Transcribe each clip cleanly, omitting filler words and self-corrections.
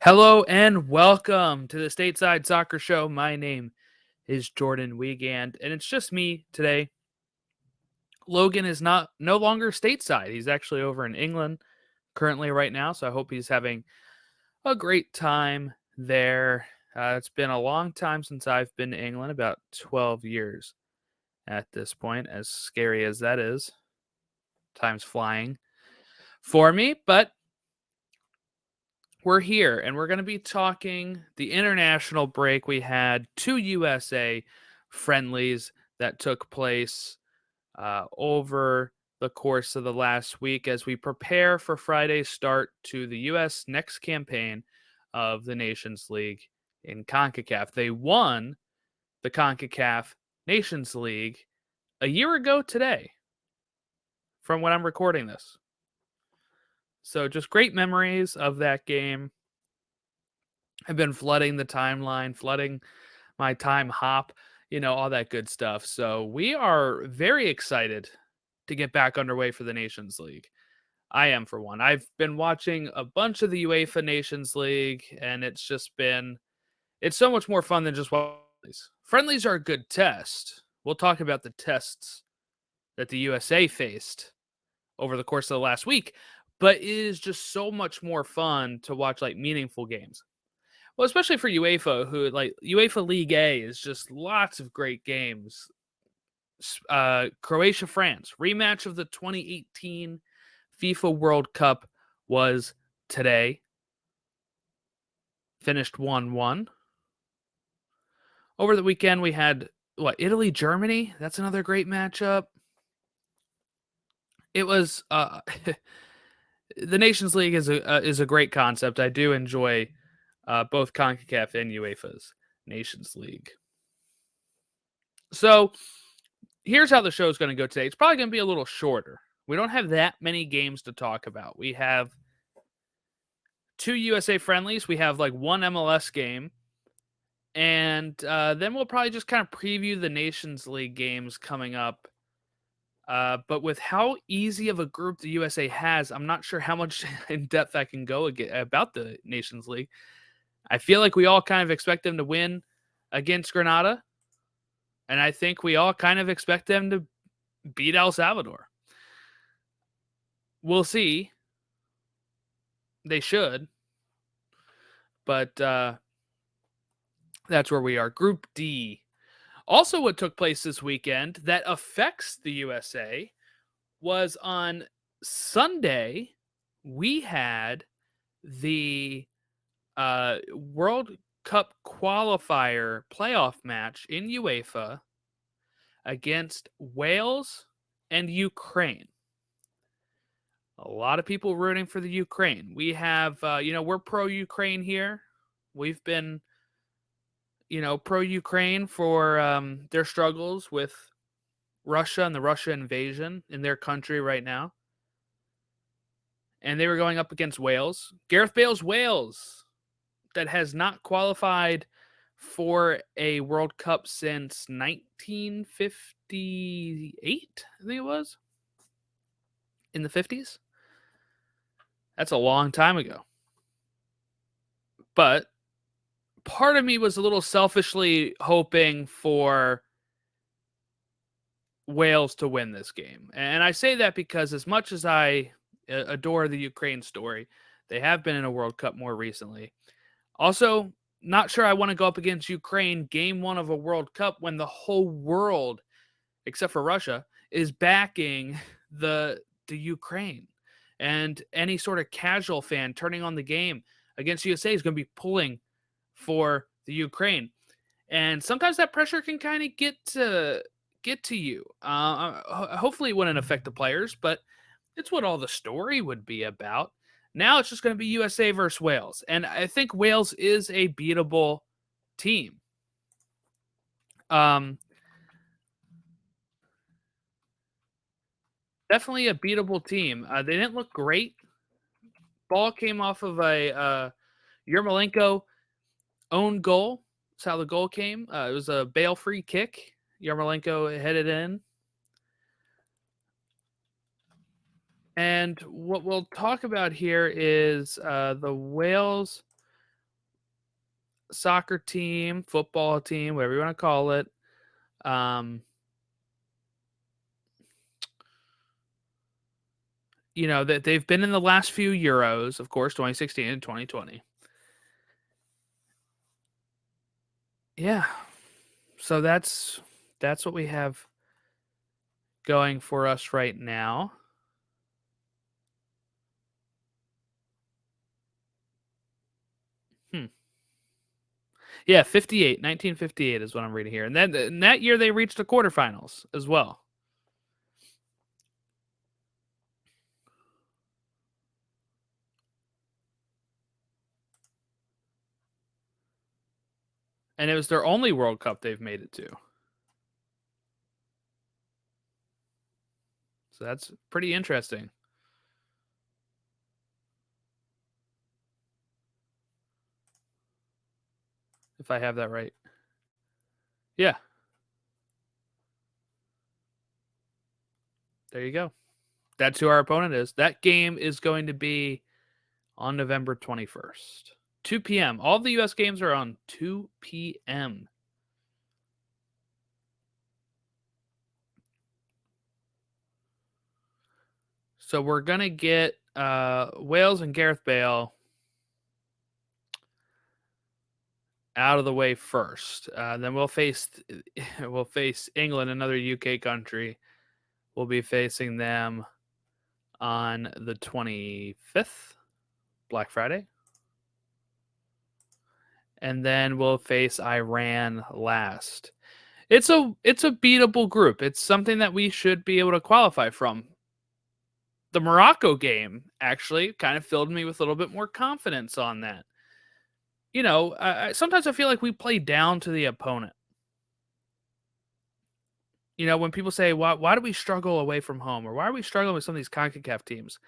Hello and welcome to the Stateside Soccer Show. My name is Jordan Wiegand, and it's just me today. Logan is no longer stateside. He's actually over in England currently right now, so I hope he's having a great time there. It's been a long time since I've been to England, about 12 years at this point, as scary as that is. Time's flying for me, but we're here and we're going to be talking the international break. We had two USA friendlies that took place over the course of the last week as we prepare for Friday's start to the U.S. next campaign of the Nations League in CONCACAF. They won the CONCACAF Nations League a year ago today from when I'm recording this. So just great memories of that game. I've been flooding the timeline, flooding my time hop, all that good stuff. So we are very excited to get back underway for the Nations League. I am, for one. I've been watching a bunch of the UEFA Nations League, and it's so much more fun than just friendlies. Friendlies are a good test. We'll talk about the tests that the USA faced over the course of the last week, but it is just so much more fun to watch meaningful games. Well, especially for UEFA, who UEFA League A is just lots of great games. Croatia, France, rematch of the 2018 FIFA World Cup was today. Finished 1-1. Over the weekend, we had Italy, Germany. That's another great matchup. It was the Nations League is a great concept. I do enjoy both CONCACAF and UEFA's Nations League. So here's how the show is going to go today. It's probably going to be a little shorter. We don't have that many games to talk about. We have two USA friendlies. We have one MLS game. And then we'll probably just kind of preview the Nations League games coming up. But with how easy of a group the USA has, I'm not sure how much in depth I can go about the Nations League. I feel like we all kind of expect them to win against Grenada. And I think we all kind of expect them to beat El Salvador. We'll see. They should. But that's where we are. Group D. Also, what took place this weekend that affects the USA was on Sunday, we had the World Cup qualifier playoff match in UEFA against Wales and Ukraine. A lot of people rooting for the Ukraine. We have, we're pro-Ukraine here. We've been, pro-Ukraine for their struggles with Russia and the Russia invasion in their country right now. And they were going up against Wales. Gareth Bale's Wales, that has not qualified for a World Cup since 1958, I think it was. In the 50s. That's a long time ago. But part of me was a little selfishly hoping for Wales to win this game. And I say that because as much as I adore the Ukraine story, they have been in a World Cup more recently. Also, not sure I want to go up against Ukraine game one of a World Cup when the whole world, except for Russia, is backing the Ukraine. And any sort of casual fan turning on the game against USA is going to be pulling for the Ukraine. And sometimes that pressure can kind of get to you. Hopefully it wouldn't affect the players, but it's what all the story would be about. Now it's just going to be USA versus Wales. And I think Wales is a beatable team. Definitely a beatable team. They didn't look great. Ball came off of a Yarmolenko own goal. That's how the goal came. It was a Bale free kick. Yarmolenko headed in. And what we'll talk about here is the Wales soccer team, football team, whatever you want to call it. That they've been in the last few Euros, of course, 2016 and 2020. Yeah. So that's what we have going for us right now. Yeah, 1958 is what I'm reading here. And then in that year they reached the quarterfinals as well. And it was their only World Cup they've made it to. So that's pretty interesting. If I have that right. Yeah. There you go. That's who our opponent is. That game is going to be on November 21st. 2 p.m. All the U.S. games are on 2 p.m. So we're going to get Wales and Gareth Bale out of the way first. Then we'll face England, another UK country. We'll be facing them on the 25th, Black Friday. And then we'll face Iran last. It's a beatable group. It's something that we should be able to qualify from. The Morocco game actually kind of filled me with a little bit more confidence on that. Sometimes I feel like we play down to the opponent. When people say, why do we struggle away from home? Or why are we struggling with some of these CONCACAF teams?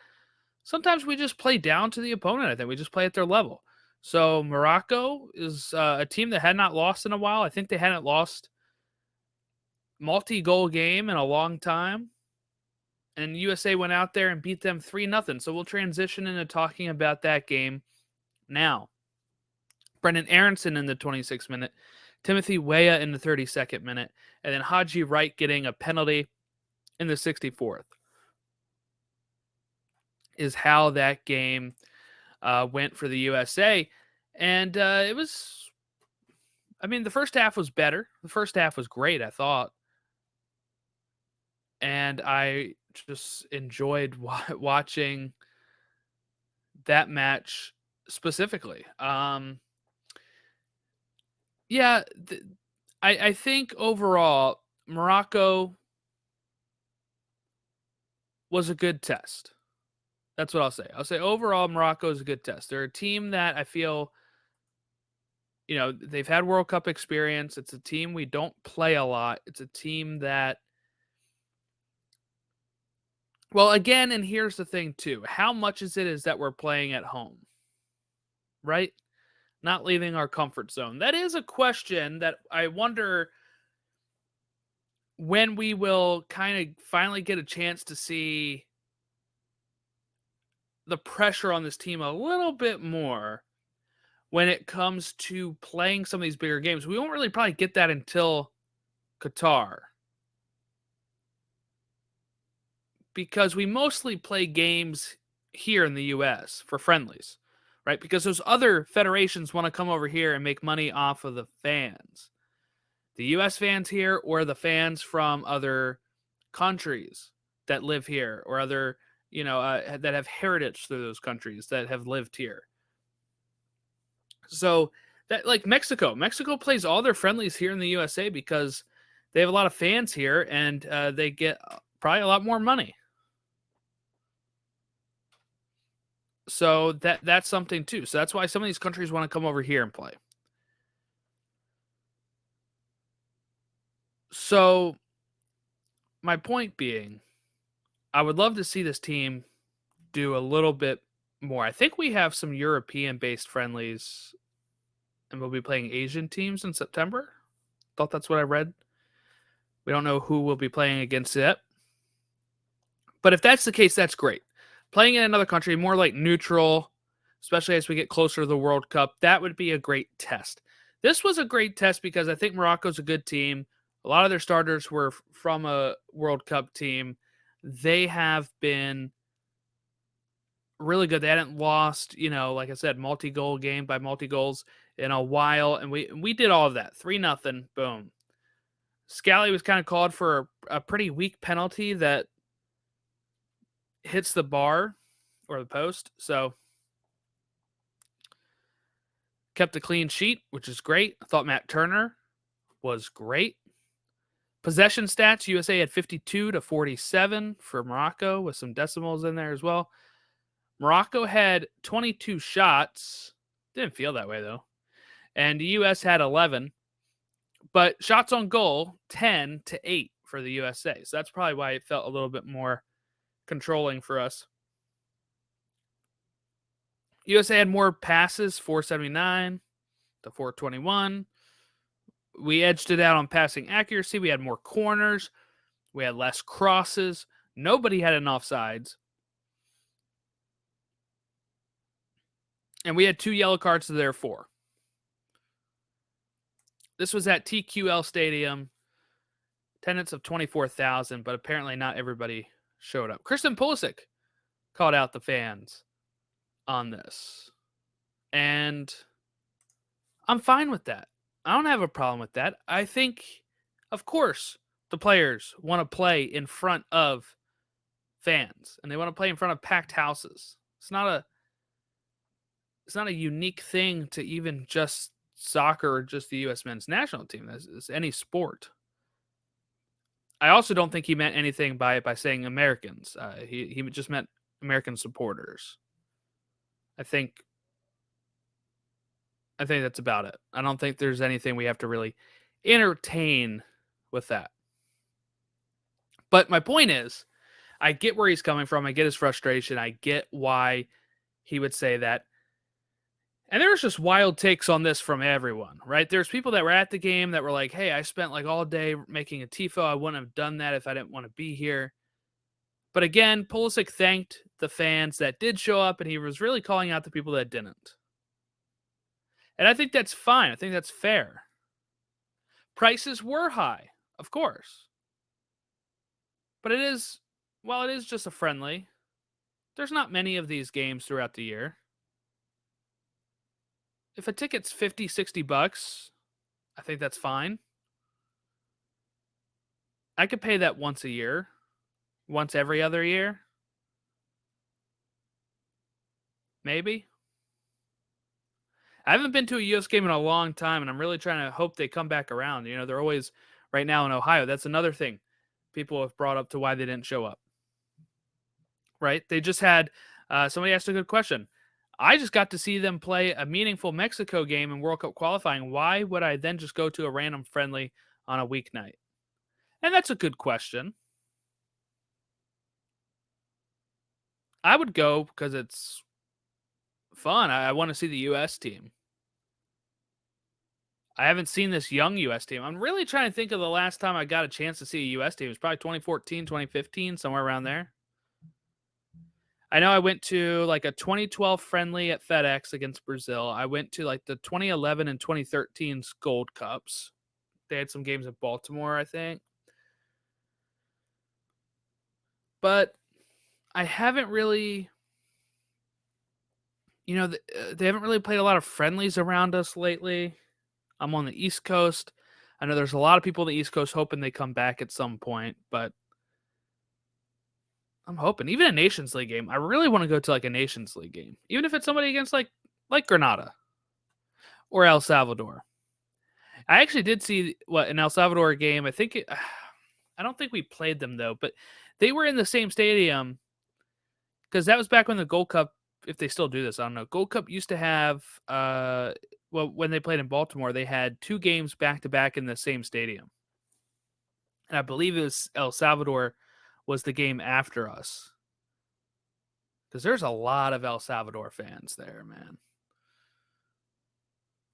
Sometimes we just play down to the opponent. I think we just play at their level. So Morocco is a team that had not lost in a while. I think they hadn't lost multi-goal game in a long time. And USA went out there and beat them 3-0. So we'll transition into talking about that game now. Brendan Aronson in the 26th minute, Timothy Weah in the 32nd minute, and then Haji Wright getting a penalty in the 64th is how that game went for the USA. And it was, the first half was better. The first half was great, I thought. And I just enjoyed watching that match specifically. Yeah, I think overall, Morocco was a good test. That's what I'll say. I'll say overall, Morocco is a good test. They're a team that I feel, they've had World Cup experience. It's a team we don't play a lot. It's a team that, well, again, and here's the thing too. How much is that we're playing at home? Right? Not leaving our comfort zone. That is a question that I wonder when we will kind of finally get a chance to see the pressure on this team a little bit more when it comes to playing some of these bigger games. We won't really probably get that until Qatar, because we mostly play games here in the US for friendlies, right? Because those other federations want to come over here and make money off of the fans. The US fans here, or the fans from other countries that live here, or other, that have heritage through those countries that have lived here. So that, like Mexico plays all their friendlies here in the USA because they have a lot of fans here, and they get probably a lot more money. So that's something too. So that's why some of these countries want to come over here and play. So my point being, I would love to see this team do a little bit more. I think we have some European-based friendlies, and we'll be playing Asian teams in September. Thought that's what I read. We don't know who we'll be playing against yet. But if that's the case, that's great. Playing in another country, more like neutral, especially as we get closer to the World Cup, that would be a great test. This was a great test because I think Morocco's a good team. A lot of their starters were from a World Cup team. They have been really good. They hadn't lost, like I said, multi-goal game by multi-goals in a while, and we did all of that. 3-0, boom. Scally was kind of called for a pretty weak penalty that hits the bar or the post, so kept a clean sheet, which is great. I thought Matt Turner was great. Possession stats, USA had 52-47 for Morocco with some decimals in there as well. Morocco had 22 shots. Didn't feel that way, though. And the U.S. had 11. But shots on goal, 10-8 for the USA. So that's probably why it felt a little bit more controlling for us. USA had more passes, 479-421. We edged it out on passing accuracy. We had more corners. We had less crosses. Nobody had enough offsides. And we had 2 yellow cards to their 4. This was at TQL Stadium. Attendance of 24,000, but apparently not everybody showed up. Christian Pulisic called out the fans on this. And I'm fine with that. I don't have a problem with that. I think, of course, the players want to play in front of fans, and they want to play in front of packed houses. It's not a unique thing to even just soccer or just the U.S. men's national team. It's any sport. I also don't think he meant anything by saying Americans. He just meant American supporters. I think that's about it. I don't think there's anything we have to really entertain with that. But my point is, I get where he's coming from. I get his frustration. I get why he would say that. And there was just wild takes on this from everyone, right? There's people that were at the game that were like, hey, I spent like all day making a TIFO. I wouldn't have done that if I didn't want to be here. But again, Pulisic thanked the fans that did show up, and he was really calling out the people that didn't. And I think that's fine. I think that's fair. Prices were high, of course. But it is just a friendly. There's not many of these games throughout the year. If a ticket's $50, $60, I think that's fine. I could pay that once a year, once every other year. Maybe. I haven't been to a US game in a long time, and I'm really trying to hope they come back around. They're always right now in Ohio. That's another thing people have brought up to why they didn't show up. Right? They just had somebody asked a good question. I just got to see them play a meaningful Mexico game in World Cup qualifying. Why would I then just go to a random friendly on a weeknight? And that's a good question. I would go because it's fun. I want to see the U.S. team. I haven't seen this young U.S. team. I'm really trying to think of the last time I got a chance to see a U.S. team. It was probably 2014, 2015, somewhere around there. I know I went to like a 2012 friendly at FedEx against Brazil. I went to like the 2011 and 2013 Gold Cups. They had some games at Baltimore, I think. But I haven't really, they haven't really played a lot of friendlies around us lately. I'm on the East Coast. I know there's a lot of people on the East Coast hoping they come back at some point, but I'm hoping. Even a Nations League game. I really want to go to like a Nations League game, even if it's somebody against like Grenada or El Salvador. I actually did see an El Salvador game. I don't think we played them though, but they were in the same stadium because that was back when the Gold Cup, if they still do this, I don't know. Gold Cup used to have, when they played in Baltimore, they had 2 games back to back in the same stadium. And I believe it was El Salvador was the game after us. Because there's a lot of El Salvador fans there, man.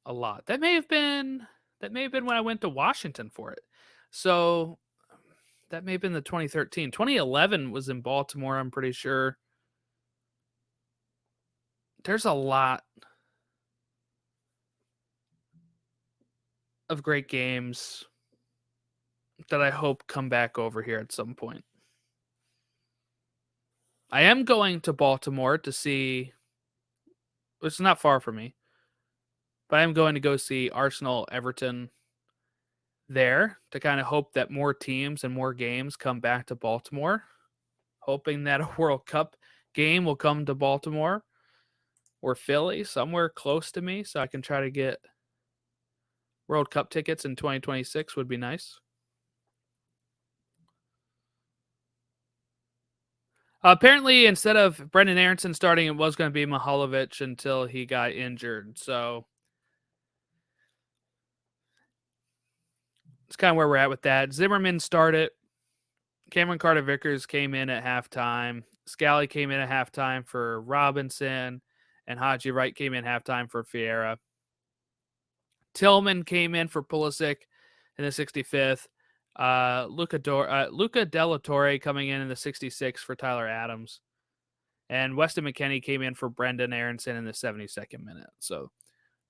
A lot. That may have been when I went to Washington for it. So that may have been the 2013. 2011 was in Baltimore, I'm pretty sure. There's a lot. of great games that I hope come back over here at some point. I am going to Baltimore to see, it's not far from me, but I'm going to go see Arsenal Everton there to kind of hope that more teams and more games come back to Baltimore, hoping that a World Cup game will come to Baltimore or Philly, somewhere close to me, so I can try to get World Cup tickets in 2026 would be nice. Apparently, instead of Brendan Aronson starting, it was going to be Mihalovic until he got injured. So it's kind of where we're at with that. Zimmerman started. Cameron Carter-Vickers came in at halftime. Scally came in at halftime for Robinson. And Haji Wright came in halftime for Fiera. Tillman came in for Pulisic in the 65th. Luca Della Torre coming in the 66th for Tyler Adams. And Weston McKennie came in for Brendan Aronson in the 72nd minute. So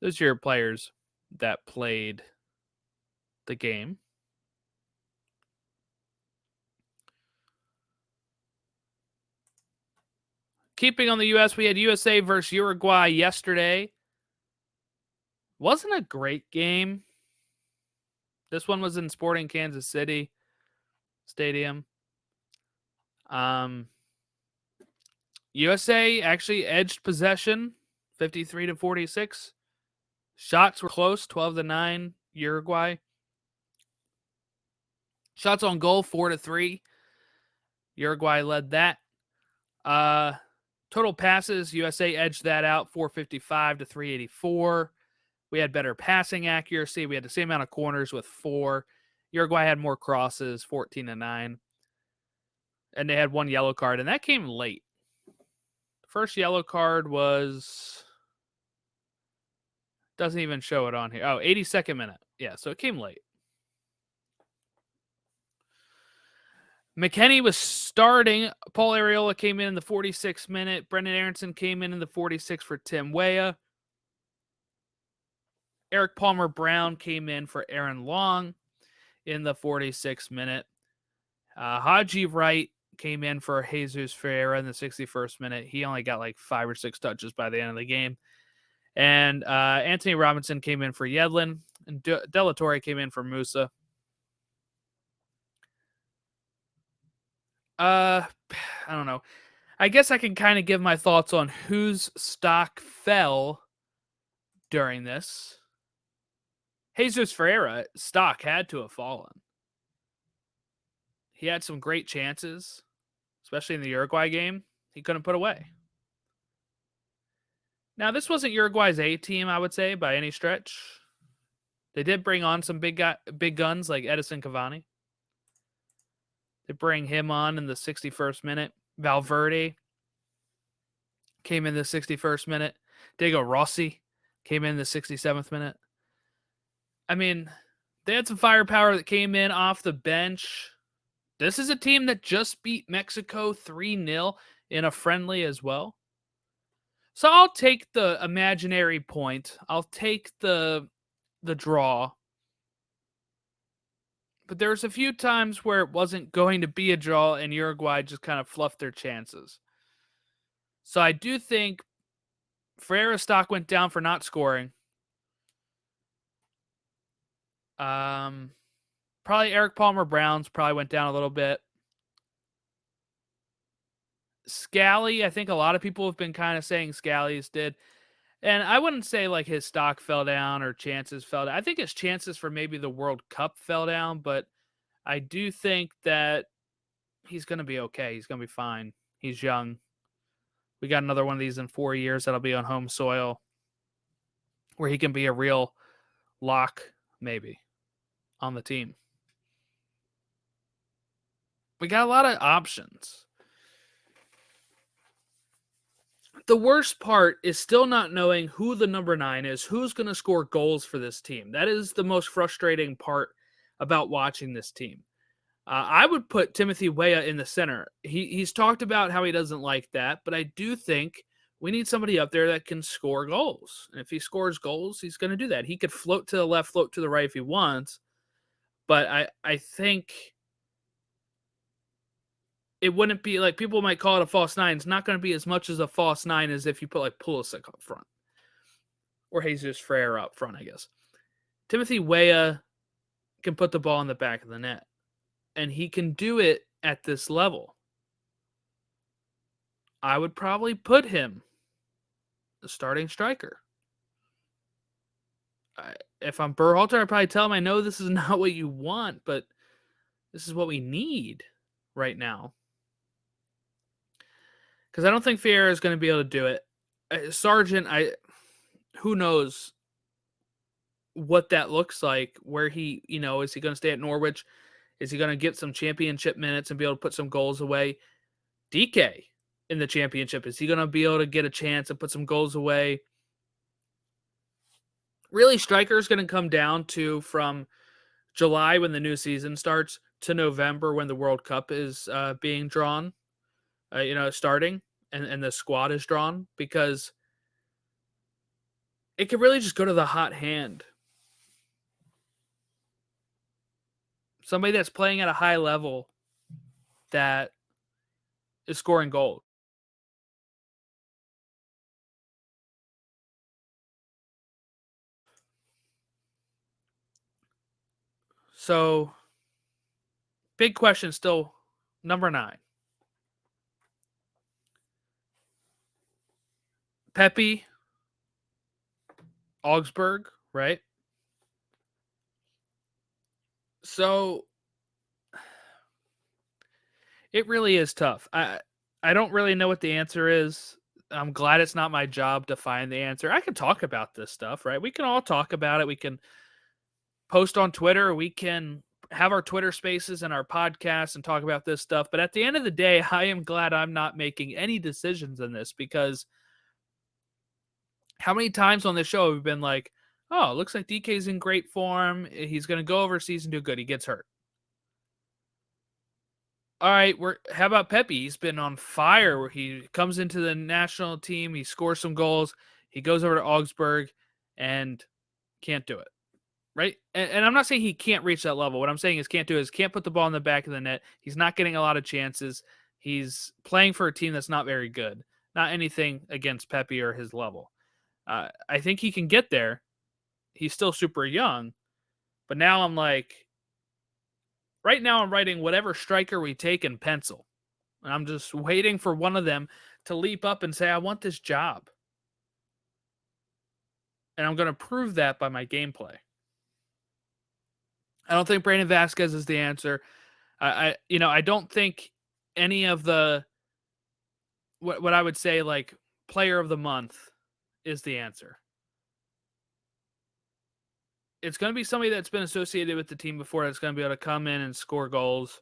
those are your players that played the game. Keeping on the U.S., we had USA versus Uruguay yesterday. Wasn't a great game. This one was in Sporting Kansas City Stadium. USA actually edged possession, 53-46. Shots were close, 12-9, Uruguay. Shots on goal, 4-3. Uruguay led that. Total passes, USA edged that out, 455-384. We had better passing accuracy. We had the same amount of corners with 4. Uruguay had more crosses, 14-9. And they had one yellow card, and that came late. The first yellow card was... doesn't even show it on here. Oh, 82nd minute. Yeah, so it came late. McKennie was starting. Paul Arriola came in the 46th minute. Brendan Aronson came in the 46th for Tim Weah. Eric Palmer Brown came in for Aaron Long in the 46th minute. Haji Wright came in for Jesus Ferreira in the 61st minute. He only got like 5 or 6 touches by the end of the game. And Anthony Robinson came in for Yedlin. And Della Torre came in for Musa. I don't know. I guess I can kind of give my thoughts on whose stock fell during this. Jesus Ferreira stock had to have fallen. He had some great chances, especially in the Uruguay game. He couldn't put away. Now, this wasn't Uruguay's A team, I would say, by any stretch. They did bring on some big guns like Edison Cavani. They bring him on in the 61st minute. Valverde came in the 61st minute. Diego Rossi came in the 67th minute. I mean, they had some firepower that came in off the bench. This is a team that just beat Mexico 3-0 in a friendly as well. So I'll take the imaginary point. I'll take the draw. But there's a few times where it wasn't going to be a draw and Uruguay just kind of fluffed their chances. So I do think Ferreira's stock went down for not scoring. Probably Eric Palmer Brown's probably went down a little bit. Scally, I think a lot of people have been kind of saying Scally's did. And I wouldn't say like his stock fell down or chances fell down. I think his chances for maybe the World Cup fell down, but I do think that he's going to be okay. He's going to be fine. He's young. We got another one of these in 4 years that'll be on home soil where he can be a real lock, maybe, on the team. We got a lot of options. The worst part is still not knowing who the number 9 is, who's going to score goals for this team. That is the most frustrating part about watching this team. I would put Timothy Weah in the center. He's talked about how he doesn't like that, but I do think We need somebody up there that can score goals. And if he scores goals, he's going to do that. He could float to the left, float to the right if he wants. But I think it wouldn't be like people might call it a false nine. It's not going to be as much as a false nine as if you put like Pulisic up front or Jesus Freire up front, I guess. Timothy Weah can put the ball in the back of the net, and he can do it at this level. I would probably put him the starting striker. If I'm Berhalter, I'd probably tell him, I know this is not what you want, but this is what we need right now. Because I don't think Fiera is going to be able to do it. Sargent, who knows what that looks like, where he, is he going to stay at Norwich? Is he going to get some championship minutes and be able to put some goals away? DK in the championship, is he going to be able to get a chance and put some goals away? Really, striker is going to come down to from July when the new season starts to November when the World Cup is being drawn, starting and the squad is drawn, because it could really just go to the hot hand. Somebody that's playing at a high level that is scoring goals. So, big question still, number 9. Pepe, Augsburg, right? So, it really is tough. I don't really know what the answer is. I'm glad it's not my job to find the answer. I can talk about this stuff, right? We can all talk about it. We can post on Twitter. We can have our Twitter spaces and our podcasts and talk about this stuff. But at the end of the day, I am glad I'm not making any decisions in this, because how many times on this show have we been like, oh, it looks like DK's in great form. He's going to go overseas and do good. He gets hurt. All right, how about Pepe? He's been on fire. Where he comes into the national team, he scores some goals, he goes over to Augsburg and can't do it, right? And I'm not saying he can't reach that level. What I'm saying is can't do it is can't put the ball in the back of the net. He's not getting a lot of chances. He's playing for a team that's not very good. Not anything against Pepe or his level. I think he can get there. He's still super young, but now I'm like, right now I'm writing whatever striker we take in pencil. And I'm just waiting for one of them to leap up and say, I want this job. And I'm going to prove that by my gameplay. I don't think Brandon Vasquez is the answer. I don't think any of the, what I would say, like, player of the month is the answer. It's going to be somebody that's been associated with the team before that's going to be able to come in and score goals.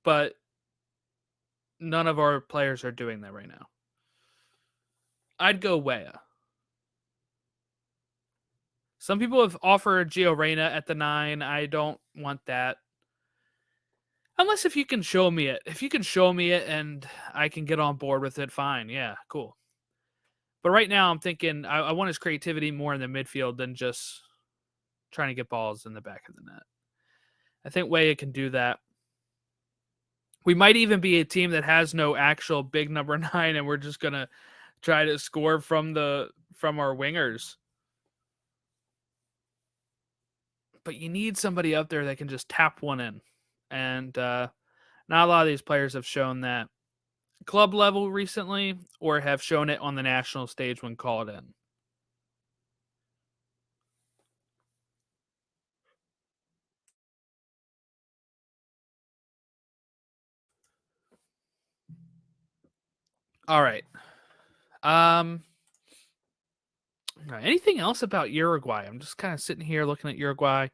But none of our players are doing that right now. I'd go Weah. Some people have offered Gio Reyna at the 9. I don't want that. Unless if you can show me it. If you can show me it and I can get on board with it, fine. Yeah, cool. But right now I'm thinking I want his creativity more in the midfield than just trying to get balls in the back of the net. I think Weah can do that. We might even be a team that has no actual big number 9, and we're just going to try to score from our wingers. But you need somebody up there that can just tap one in. And not a lot of these players have shown that club level recently or have shown it on the national stage when called in. All right. Anything else about Uruguay? I'm just kind of sitting here looking at Uruguay.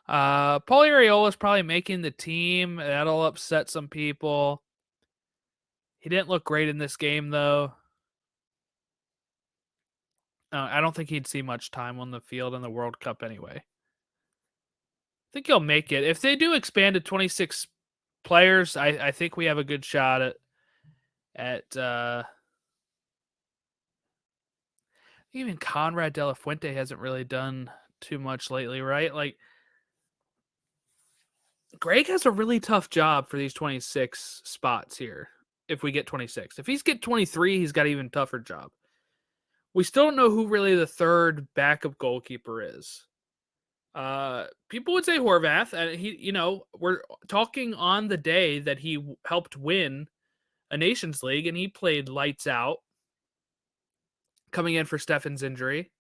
Paul Arriola is probably making the team. That'll upset some people. He didn't look great in this game, though. I don't think he'd see much time on the field in the World Cup anyway. I think he'll make it. If they do expand to 26 players, I think we have a good shot at at even Conrad De La Fuente hasn't really done too much lately, right? Like Greg has a really tough job for these 26 spots here. If we get 26, if he's get 23, he's got an even tougher job. We still don't know who really the third backup goalkeeper is. People would say Horvath, and we're talking on the day that he helped win a Nations League, and he played lights out, coming in for Stefan's injury.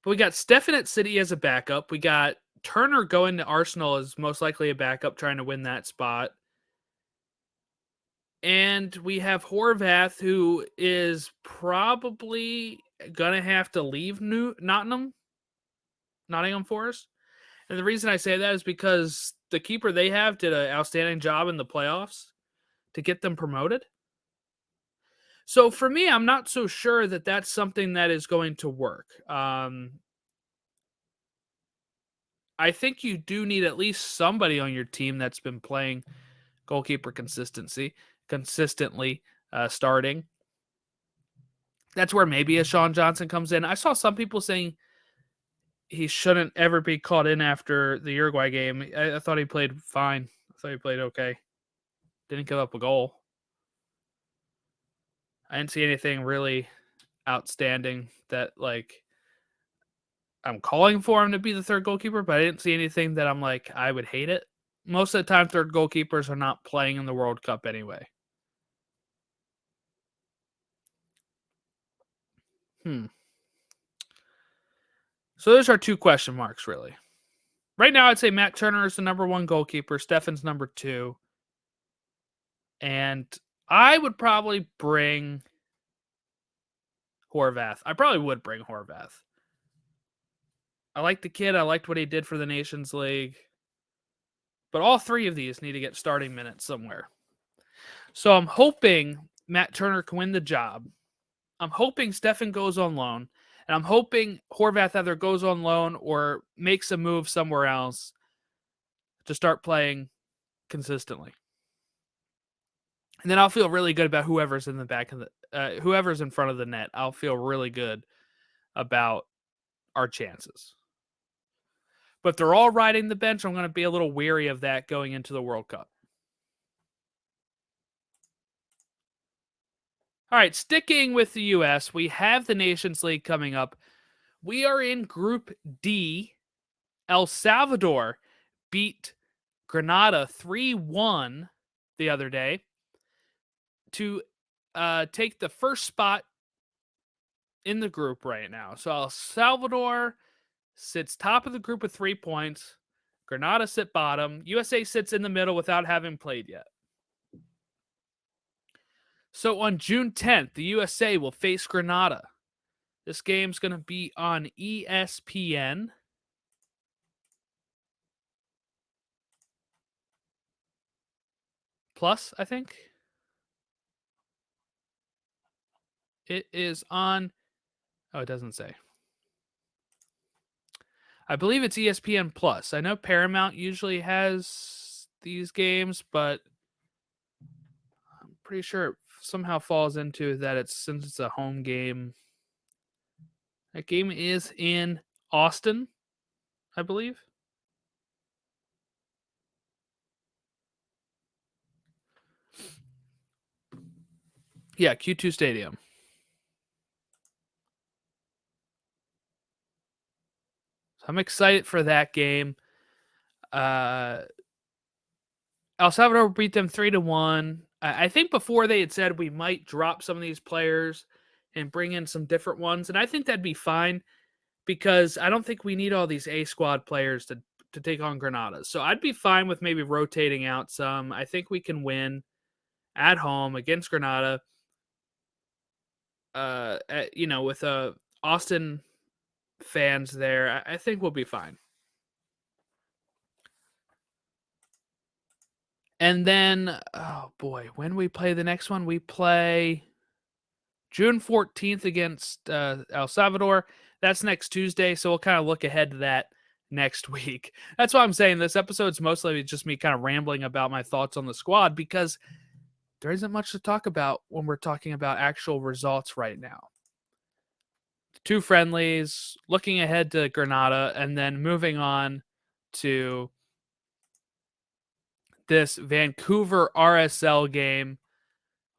But we got Stefan at City as a backup. We got Turner going to Arsenal as most likely a backup, trying to win that spot. And we have Horvath, who is probably going to have to leave Nottingham Forest. And the reason I say that is because the keeper they have did an outstanding job in the playoffs to get them promoted. So for me, I'm not so sure that that's something that is going to work. I think you do need at least somebody on your team that's been playing goalkeeper consistently starting. That's where maybe a Sean Johnson comes in. I saw some people saying he shouldn't ever be called in after the Uruguay game. I thought he played fine. I thought he played okay. Didn't give up a goal. I didn't see anything really outstanding that, like, I'm calling for him to be the third goalkeeper, but I didn't see anything that I'm like, I would hate it. Most of the time, third goalkeepers are not playing in the World Cup anyway. So those are two question marks, really. Right now, I'd say Matt Turner is the number one goalkeeper. Stefan's number two. And I would probably bring Horvath. I probably would bring Horvath. I like the kid. I liked what he did for the Nations League. But all three of these need to get starting minutes somewhere. So I'm hoping Matt Turner can win the job. I'm hoping Stefan goes on loan. And I'm hoping Horvath either goes on loan or makes a move somewhere else to start playing consistently. And then I'll feel really good about whoever's in the back of the whoever's in front of the net. I'll feel really good about our chances. But if they're all riding the bench, I'm going to be a little weary of that going into the World Cup. All right, sticking with the U.S., we have the Nations League coming up. We are in Group D. El Salvador beat Grenada 3-1 the other day to take the first spot in the group right now. So El Salvador sits top of the group with 3 points. Grenada sit bottom. USA sits in the middle without having played yet. So on June 10th, the USA will face Grenada. This game's going to be on ESPN. Plus, I think. It is on... Oh, it doesn't say. I believe it's ESPN Plus. I know Paramount usually has these games, but I'm pretty sure it somehow falls into that since it's a home game. That game is in Austin, I believe. Yeah, Q2 Stadium. So I'm excited for that game. El Salvador beat them 3-1. I think before they had said we might drop some of these players and bring in some different ones, and I think that'd be fine because I don't think we need all these A squad players to take on Grenada. So I'd be fine with maybe rotating out some. I think we can win at home against Grenada. With Austin fans there, I think we'll be fine. And then, oh boy, when we play the next one, we play June 14th against El Salvador. That's next Tuesday, so we'll kind of look ahead to that next week. That's why I'm saying this episode's mostly just me kind of rambling about my thoughts on the squad because there isn't much to talk about when we're talking about actual results right now. 2 friendlies, looking ahead to Granada, and then moving on to this Vancouver RSL game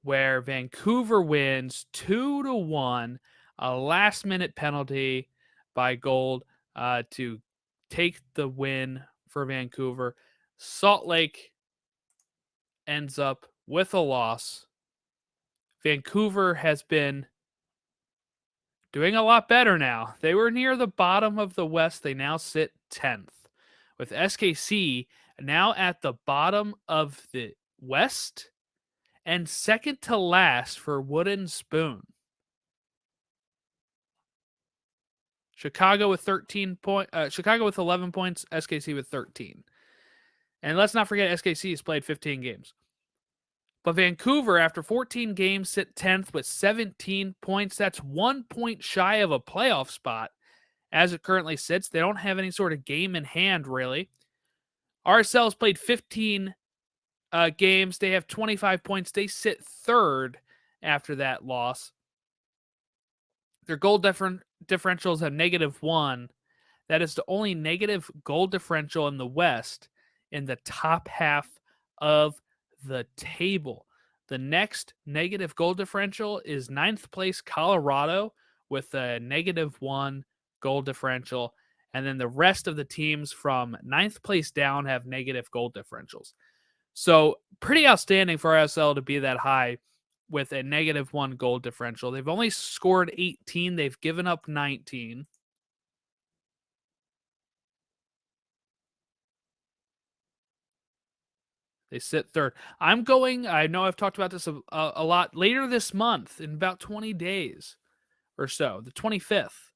where Vancouver wins 2-1, a last-minute penalty by Gold to take the win for Vancouver. Salt Lake ends up with a loss. Vancouver has been doing a lot better now. They were near the bottom of the West. They now sit 10th, with SKC now at the bottom of the West and second to last for Wooden Spoon. Chicago with 11 points, SKC with 13. And let's not forget SKC has played 15 games. But Vancouver, after 14 games, sit 10th with 17 points. That's 1 point shy of a playoff spot as it currently sits. They don't have any sort of game in hand, really. RSL has played 15 games. They have 25 points. They sit third after that loss. Their goal differentials have -1. That is the only negative goal differential in the West in the top half of the table. The next negative goal differential is 9th place Colorado with a -1 goal differential. And then the rest of the teams from 9th place down have negative goal differentials. So pretty outstanding for RSL to be that high with a -1 goal differential. They've only scored 18. They've given up 19. They sit third. I know I've talked about this a lot, later this month, in about 20 days or so, the 25th,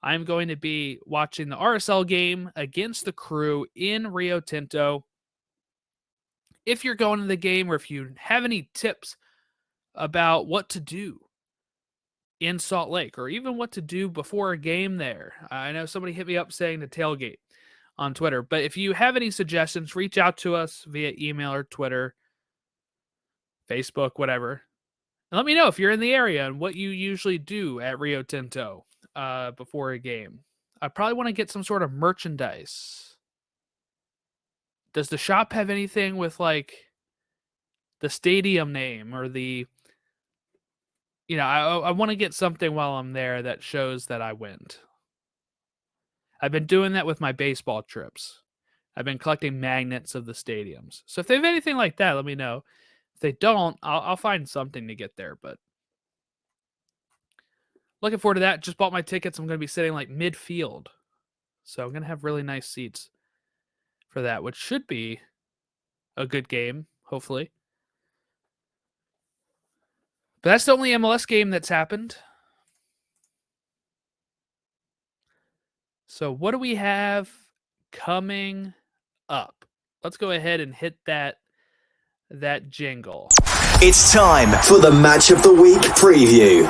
I'm going to be watching the RSL game against the Crew in Rio Tinto. If you're going to the game or if you have any tips about what to do in Salt Lake or even what to do before a game there, I know somebody hit me up saying to tailgate on Twitter. But if you have any suggestions, reach out to us via email or Twitter, Facebook, whatever. And let me know if you're in the area and what you usually do at Rio Tinto before a game. I probably want to get some sort of merchandise. Does the shop have anything with like the stadium name or the, I want to get something while I'm there that shows that I went. I've been doing that with my baseball trips. I've been collecting magnets of the stadiums. So if they have anything like that, let me know. If they don't, I'll find something to get there. But looking forward to that. Just bought my tickets. I'm going to be sitting like midfield. So I'm going to have really nice seats for that, which should be a good game, hopefully. But that's the only MLS game that's happened. So what do we have coming up? Let's go ahead and hit that jingle. It's time for the Match of the Week preview.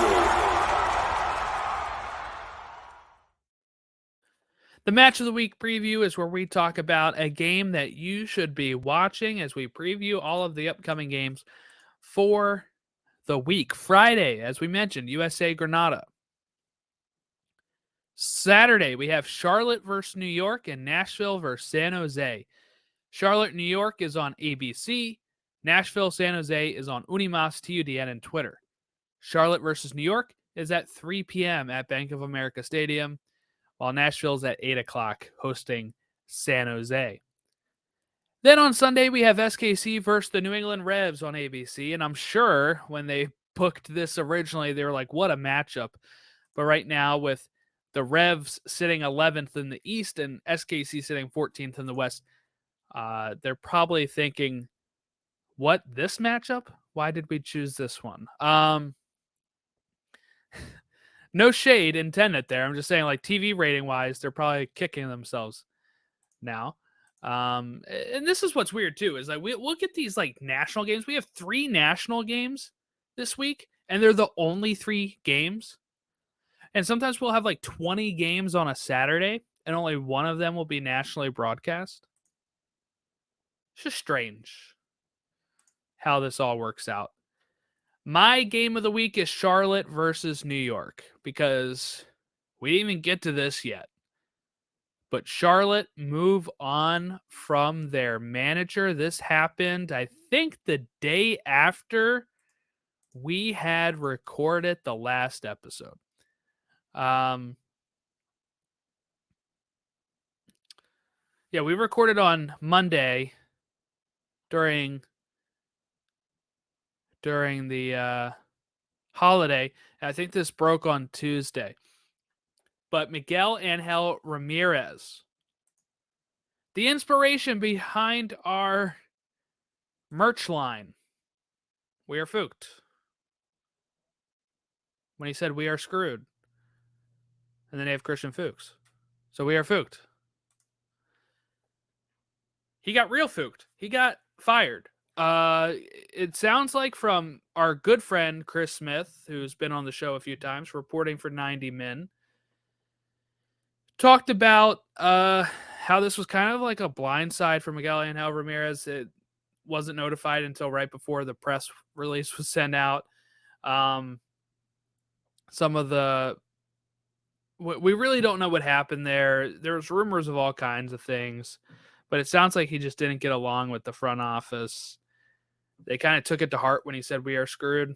The Match of the Week preview is where we talk about a game that you should be watching as we preview all of the upcoming games for the week. Friday, as we mentioned, USA Granada. Saturday, we have Charlotte versus New York and Nashville versus San Jose. Charlotte, New York is on ABC. Nashville, San Jose is on Unimas, TUDN, and Twitter. Charlotte versus New York is at 3 p.m. at Bank of America Stadium, while Nashville's at 8 o'clock hosting San Jose. Then on Sunday, we have SKC versus the New England Revs on ABC, and I'm sure when they booked this originally, they were like, what a matchup. But right now, with the Revs sitting 11th in the East and SKC sitting 14th in the West, they're probably thinking, what, this matchup? Why did we choose this one? No shade intended there. I'm just saying, like, TV rating wise, they're probably kicking themselves now. And this is what's weird too, is like we'll get these like national games. We have 3 national games this week, and they're the only 3 games. And sometimes we'll have like 20 games on a Saturday, and only one of them will be nationally broadcast. It's just strange how this all works out. My game of the week is Charlotte versus New York because we didn't even get to this yet. But Charlotte move on from their manager. This happened, I think, the day after we had recorded the last episode. Yeah, we recorded on Monday during the holiday. And I think this broke on Tuesday. But Miguel Angel Ramirez, the inspiration behind our merch line, we are fooked. When he said we are screwed. And then they have Christian Fuchs. So we are fooked. He got real fooked. He got fired. It sounds like from our good friend Chris Smith, who's been on the show a few times, reporting for 90 Min, talked about how this was kind of like a blindside for Miguel Angel Ramirez. It wasn't notified until right before the press release was sent out. Some of the we really don't know what happened there. There's rumors of all kinds of things, but it sounds like he just didn't get along with the front office. They kind of took it to heart when he said we are screwed.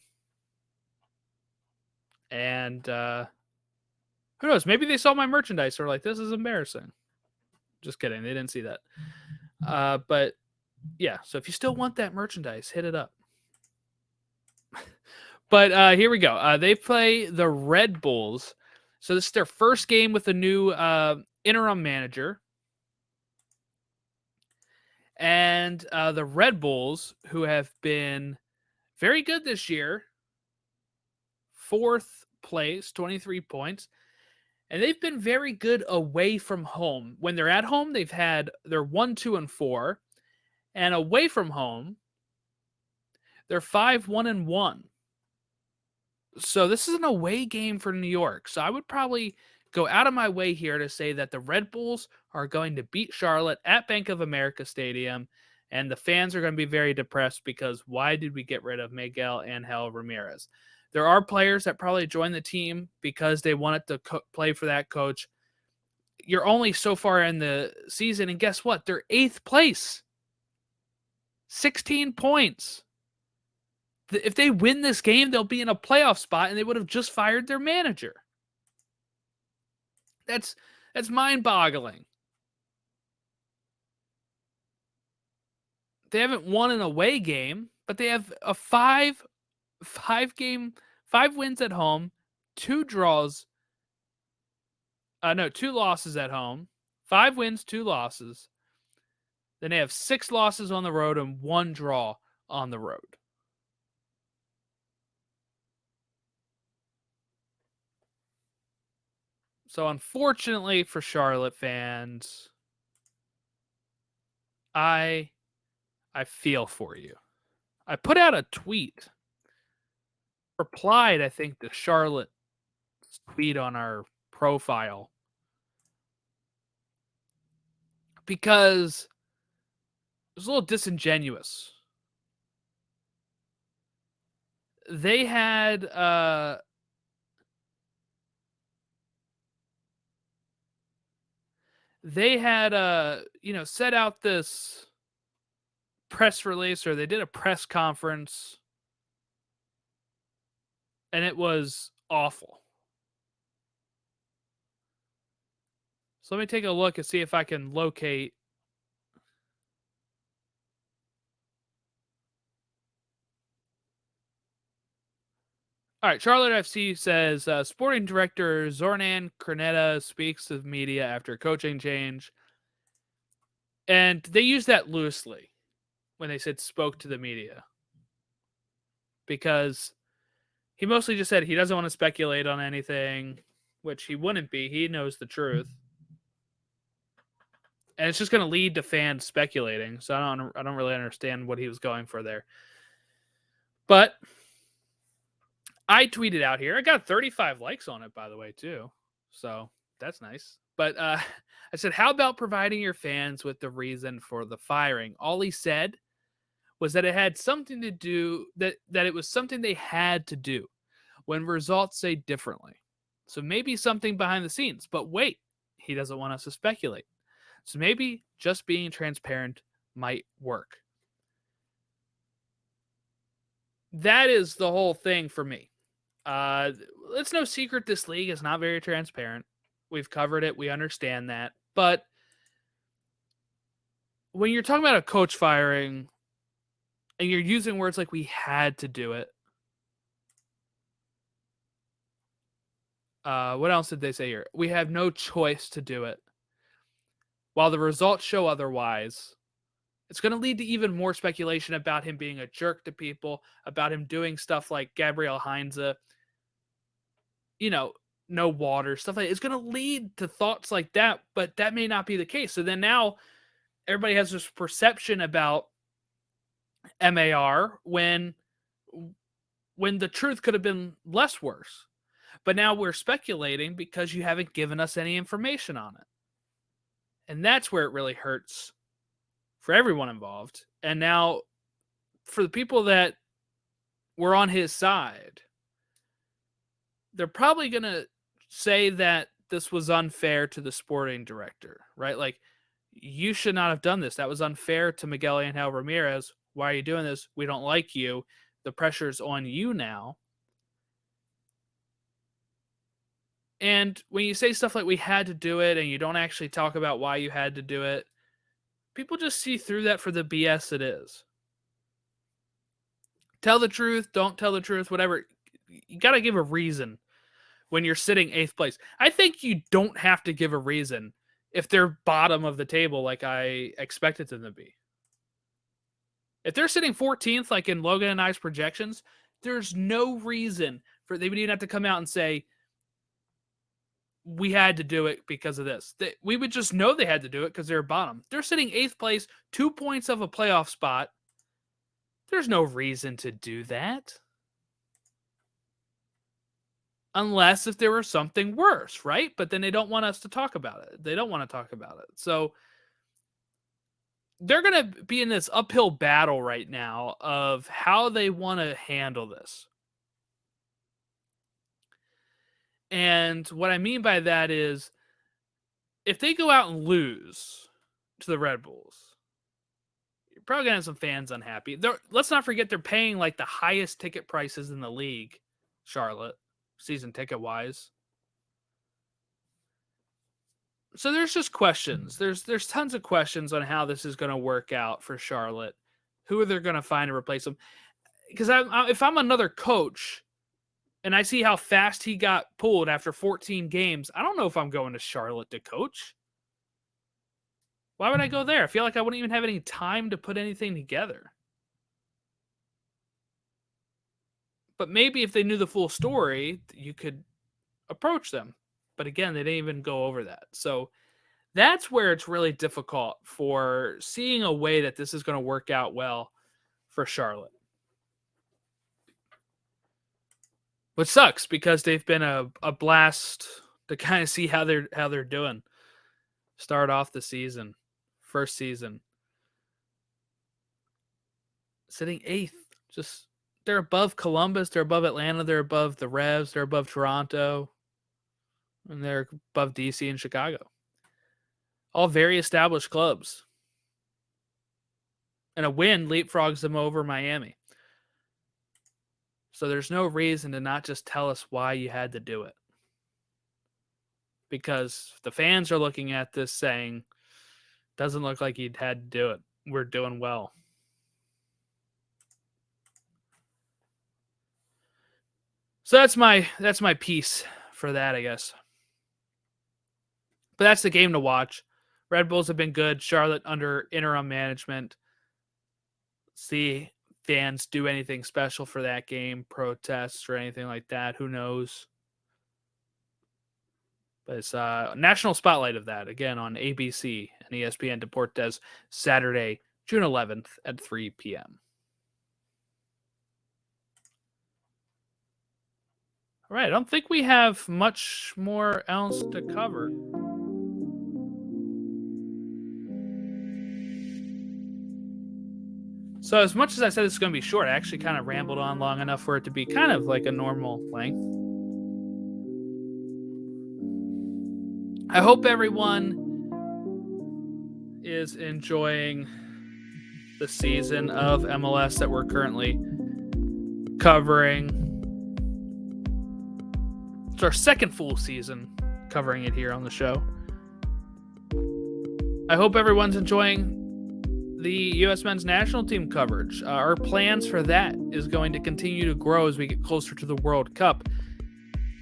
And who knows? Maybe they saw my merchandise or like, this is embarrassing. Just kidding. They didn't see that. But yeah, so if you still want that merchandise, hit it up. But here we go. They play the Red Bulls. So this is their first game with a new interim manager. And the Red Bulls, who have been very good this year, 4th place, 23 points. And they've been very good away from home. When they're at home, they're 1, 2, and 4. And away from home, they're 5, 1, and 1. So this is an away game for New York. So I would probably go out of my way here to say that the Red Bulls are going to beat Charlotte at Bank of America Stadium. And the fans are going to be very depressed because why did we get rid of Miguel Angel Ramirez? There are players that probably joined the team because they wanted to play for that coach. You're only so far in the season, and guess what? They're 8th place. 16 points. If they win this game, they'll be in a playoff spot, and they would have just fired their manager. That's mind-boggling. They haven't won an away game, but they have a 5 wins at home, 2 draws. 2 losses at home, 5 wins, 2 losses. Then they have 6 losses on the road and 1 draw on the road. So unfortunately for Charlotte fans, I feel for you. I put out a tweet, replied, I think, to Charlotte's tweet on our profile because it was a little disingenuous. They had set out this press release, or they did a press conference, and it was awful. So let me take a look and see if I can locate. All right, Charlotte FC says sporting director Zornan Creneta speaks to the media after coaching change. And they use that loosely when they said spoke to the media. Because he mostly just said he doesn't want to speculate on anything, which he wouldn't be. He knows the truth. And it's just going to lead to fans speculating. So I don't really understand what he was going for there. But I tweeted out here. I got 35 likes on it, by the way, too. So that's nice. But I said, how about providing your fans with the reason for the firing? All he said was that it had something to do that it was something they had to do when results say differently. So maybe something behind the scenes, but wait, he doesn't want us to speculate. So maybe just being transparent might work. That is the whole thing for me. It's no secret this league is not very transparent. We've covered it. We understand that. But when you're talking about a coach firing and you're using words like we had to do it. What else did they say here? We have no choice to do it. While the results show otherwise, it's going to lead to even more speculation about him being a jerk to people, about him doing stuff like Gabriel Heinze, no water, stuff like that. It's going to lead to thoughts like that, but that may not be the case. So then now everybody has this perception about MAR when the truth could have been less worse. But now we're speculating because you haven't given us any information on it. And that's where it really hurts for everyone involved. And now for the people that were on his side, they're probably going to say that this was unfair to the sporting director, right? Like, you should not have done this. That was unfair to Miguel Angel Ramirez. Why are you doing this? We don't like you. The pressure's on you now. And when you say stuff like we had to do it and you don't actually talk about why you had to do it, people just see through that for the BS it is. Tell the truth, don't tell the truth, whatever. You got to give a reason when you're sitting 8th place. I think you don't have to give a reason if they're bottom of the table like I expected them to be. If they're sitting 14th, like in Logan and I's projections, there's no reason for they would even have to come out and say, we had to do it because of this. We would just know they had to do it because they're bottom. They're sitting 8th place, 2 points of a playoff spot. There's no reason to do that. Unless if there were something worse, right? But then they don't want us to talk about it. They don't want to talk about it. So they're going to be in this uphill battle right now of how they want to handle this. And what I mean by that is if they go out and lose to the Red Bulls, you're probably going to have some fans unhappy. Let's not forget they're paying like the highest ticket prices in the league, Charlotte, season ticket wise. So there's just questions. There's tons of questions on how this is going to work out for Charlotte. Who are they going to find to replace them? Because if I'm another coach and I see how fast he got pulled after 14 games, I don't know if I'm going to Charlotte to coach. Why would I go there? I feel like I wouldn't even have any time to put anything together. But maybe if they knew the full story, you could approach them. But again, they didn't even go over that. So that's where it's really difficult for seeing a way that this is going to work out well for Charlotte. Which sucks because they've been a blast to kind of see how they're doing. Start off the season, first season, sitting 8th. Just they're above Columbus, they're above Atlanta, they're above the Revs, they're above Toronto, and they're above DC and Chicago. All very established clubs. And a win leapfrogs them over Miami. So there's no reason to not just tell us why you had to do it. Because the fans are looking at this saying, doesn't look like you'd had to do it. We're doing well. So that's my piece for that, I guess. But that's the game to watch. Red Bulls have been good. Charlotte under interim management. See fans do anything special for that game, protests or anything like that. Who knows? But it's a national spotlight of that, again, on ABC and ESPN Deportes, Saturday, June 11th at 3 p.m. All right, I don't think we have much more else to cover. So So as much as I said it's going to be short, I actually kind of rambled on long enough for it to be kind of like a normal length. I hope everyone is enjoying the season of MLS that we're currently covering. It's our second full season covering it here on the show. I hope everyone's enjoying the U.S. men's national team coverage. Our plans for that is going to continue to grow as we get closer to the World Cup,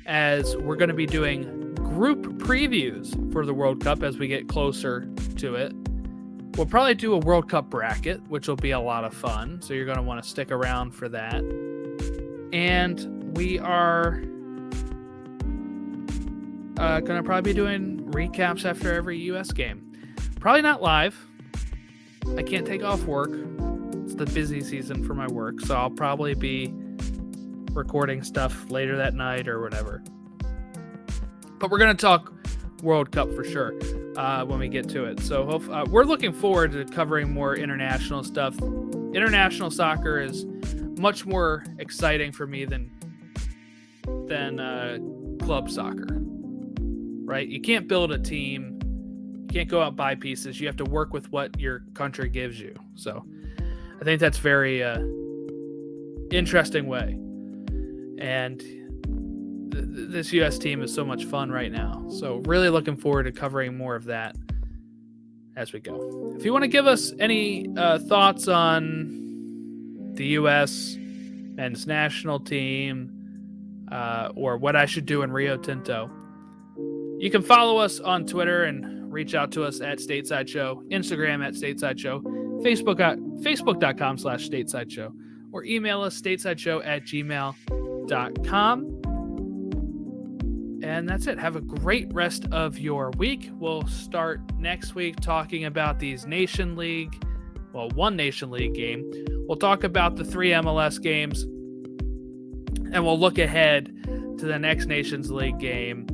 as we're going to be doing group previews for the World Cup as we get closer to it. We'll probably do a World Cup bracket, which will be a lot of fun, so you're going to want to stick around for that. And we are going to probably be doing recaps after every U.S. game. Probably not live. I can't take off work. It's the busy season for my work, so I'll probably be recording stuff later that night or whatever. But we're going to talk World Cup for sure when we get to it. So we're looking forward to covering more international stuff. International soccer is much more exciting for me than club soccer, right? You can't build a team. Can't go out and buy pieces. You have to work with what your country gives you. So I think that's very interesting way. And this U.S. team is so much fun right now. So really looking forward to covering more of that as we go. If you want to give us any thoughts on the U.S. men's national team or what I should do in Rio Tinto, you can follow us on Twitter and reach out to us at Stateside Show, Instagram at Stateside Show, Facebook.com/Stateside Show, or email us statesideShow@gmail.com. And that's it. Have a great rest of your week. We'll start next week talking about these one Nation League game. We'll talk about the 3 MLS games, and we'll look ahead to the next Nations League game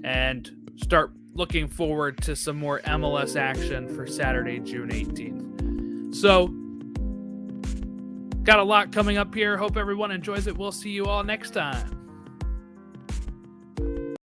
and start looking forward to some more MLS action for Saturday, June 18th. So, got a lot coming up here. Hope everyone enjoys it. We'll see you all next time.